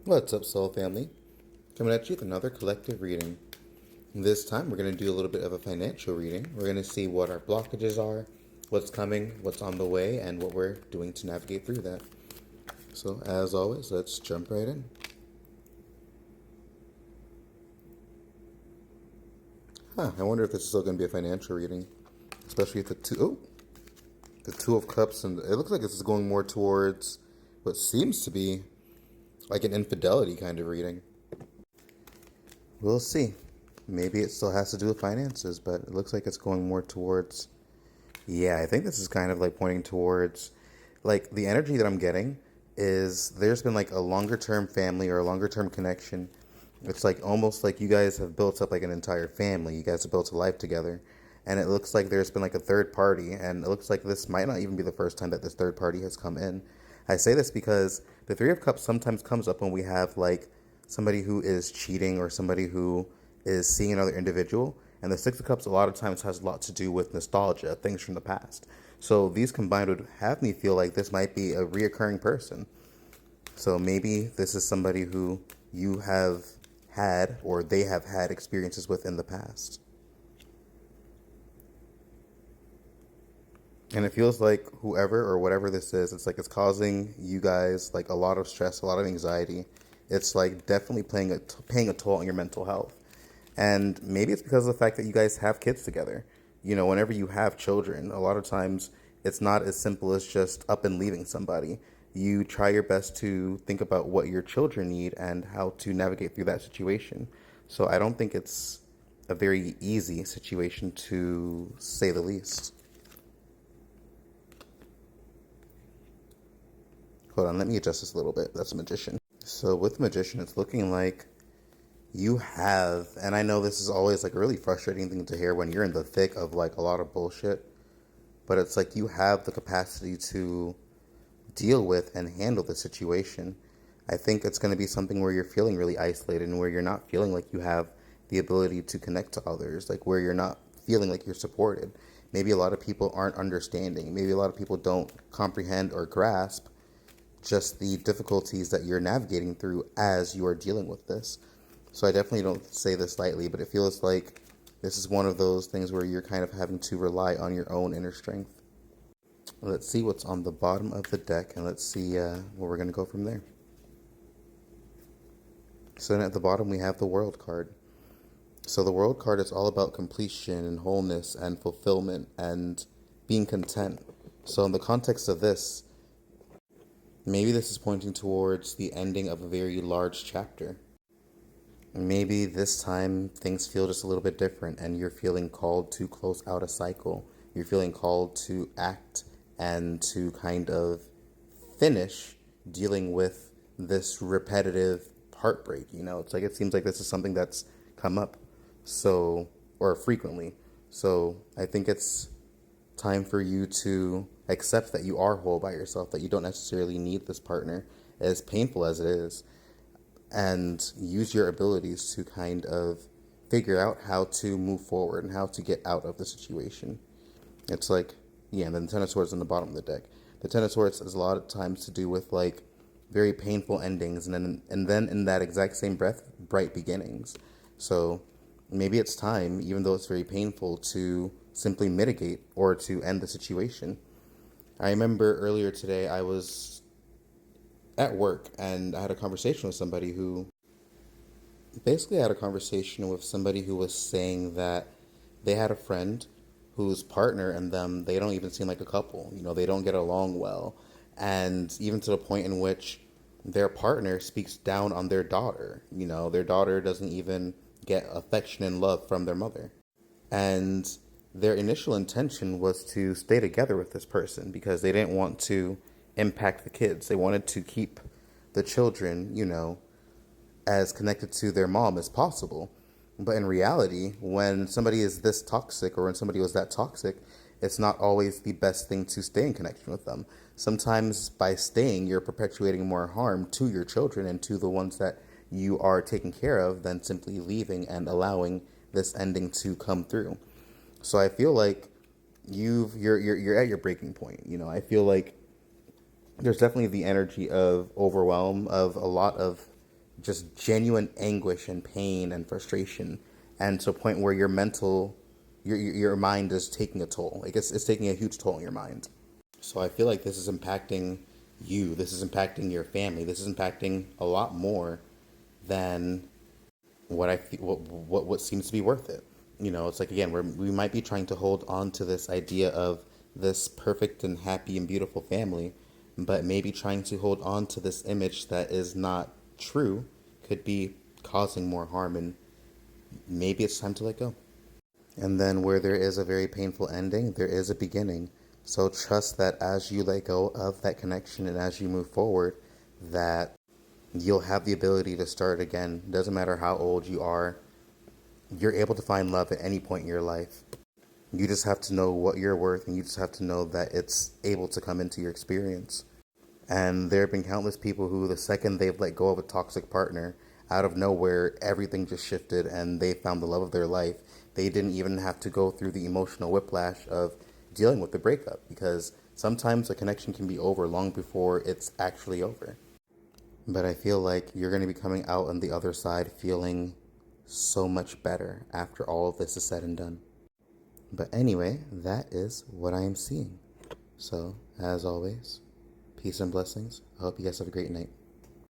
What's up, Soul Family? Coming at you with another collective reading. This time, we're going to do a little bit of a financial reading. We're going to see what our blockages are, what's coming, what's on the way, and what we're doing to navigate through that. So, as always, let's jump right in. I wonder if this is still going to be a financial reading, especially if the Two of Cups, and it looks like this is going more towards what seems to be like an infidelity kind of reading. We'll see. Maybe it still has to do with finances, but it looks like it's going more towards. Yeah, I think this is kind of like pointing towards, like, the energy that I'm getting is there's been like a longer term family or a longer term connection. It's like almost like you guys have built up like an entire family. You guys have built a life together. And it looks like there's been like a third party. And it looks like this might not even be the first time that this third party has come in. I say this because the Three of Cups sometimes comes up when we have like somebody who is cheating or somebody who is seeing another individual. And the Six of Cups a lot of times has a lot to do with nostalgia, things from the past. So these combined would have me feel like this might be a reoccurring person. So maybe this is somebody who you have had or they have had experiences with in the past. And it feels like whoever or whatever this is, it's like it's causing you guys like a lot of stress, a lot of anxiety. It's like definitely paying a toll on your mental health. And maybe it's because of the fact that you guys have kids together. You know, whenever you have children, a lot of times it's not as simple as just up and leaving somebody. You try your best to think about what your children need and how to navigate through that situation. So I don't think it's a very easy situation to say the least. Hold on, let me adjust this a little bit. That's a Magician. So with Magician, it's looking like you have, and I know this is always like a really frustrating thing to hear when you're in the thick of like a lot of bullshit, but it's like you have the capacity to deal with and handle the situation. I think it's going to be something where you're feeling really isolated and where you're not feeling like you have the ability to connect to others, like where you're not feeling like you're supported. Maybe a lot of people aren't understanding. Maybe a lot of people don't comprehend or grasp just the difficulties that you're navigating through as you are dealing with this. So I definitely don't say this lightly, but it feels like this is one of those things where you're kind of having to rely on your own inner strength. Let's see what's on the bottom of the deck, and let's see where we're going to go from there. So then at the bottom we have the World card. So the World card is all about completion and wholeness and fulfillment and being content. So in the context of this, maybe this is pointing towards the ending of a very large chapter. Maybe this time things feel just a little bit different and you're feeling called to close out a cycle. You're feeling called to act and to kind of finish dealing with this repetitive heartbreak. You know, it's like it seems like this is something that's come up so, or frequently. So I think it's time for you to accept that you are whole by yourself, that you don't necessarily need this partner, as painful as it is, and use your abilities to kind of figure out how to move forward and how to get out of the situation. It's like, yeah, and then the Ten of Swords on the bottom of the deck. The Ten of Swords has a lot of times to do with like very painful endings and then in that exact same breath, bright beginnings. So maybe it's time, even though it's very painful, to simply mitigate or to end the situation. I remember earlier today I was at work and I had a conversation with somebody who was saying that they had a friend whose partner and them, they don't even seem like a couple. You know, they don't get along well. And even to the point in which their partner speaks down on their daughter. You know, their daughter doesn't even get affection and love from their mother. And their initial intention was to stay together with this person because they didn't want to impact the kids. They wanted to keep the children, you know, as connected to their mom as possible. But in reality, when somebody is this toxic or when somebody was that toxic, it's not always the best thing to stay in connection with them. Sometimes by staying, you're perpetuating more harm to your children and to the ones that you are taking care of than simply leaving and allowing this ending to come through. So I feel like you're at your breaking point. You know, I feel like there's definitely the energy of overwhelm, of a lot of just genuine anguish and pain and frustration, and to a point where your mind is taking a toll. I guess it's taking a huge toll on your mind. So I feel like this is impacting you. This is impacting your family. This is impacting a lot more than what seems to be worth it. It's like, again, we might be trying to hold on to this idea of this perfect and happy and beautiful family, but maybe trying to hold on to this image that is not true could be causing more harm, and maybe it's time to let go. And then where there is a very painful ending, there is a beginning. So trust that as you let go of that connection and as you move forward, that you'll have the ability to start again. Doesn't matter how old you are, you're able to find love at any point in your life. You just have to know what you're worth, and you just have to know that it's able to come into your experience. And there have been countless people who, the second they've let go of a toxic partner, out of nowhere, everything just shifted and they found the love of their life. They didn't even have to go through the emotional whiplash of dealing with the breakup, because sometimes a connection can be over long before it's actually over. But I feel like you're going to be coming out on the other side feeling so much better after all of this is said and done. But anyway, that is what I am seeing. So, as always, peace and blessings. I hope you guys have a great night.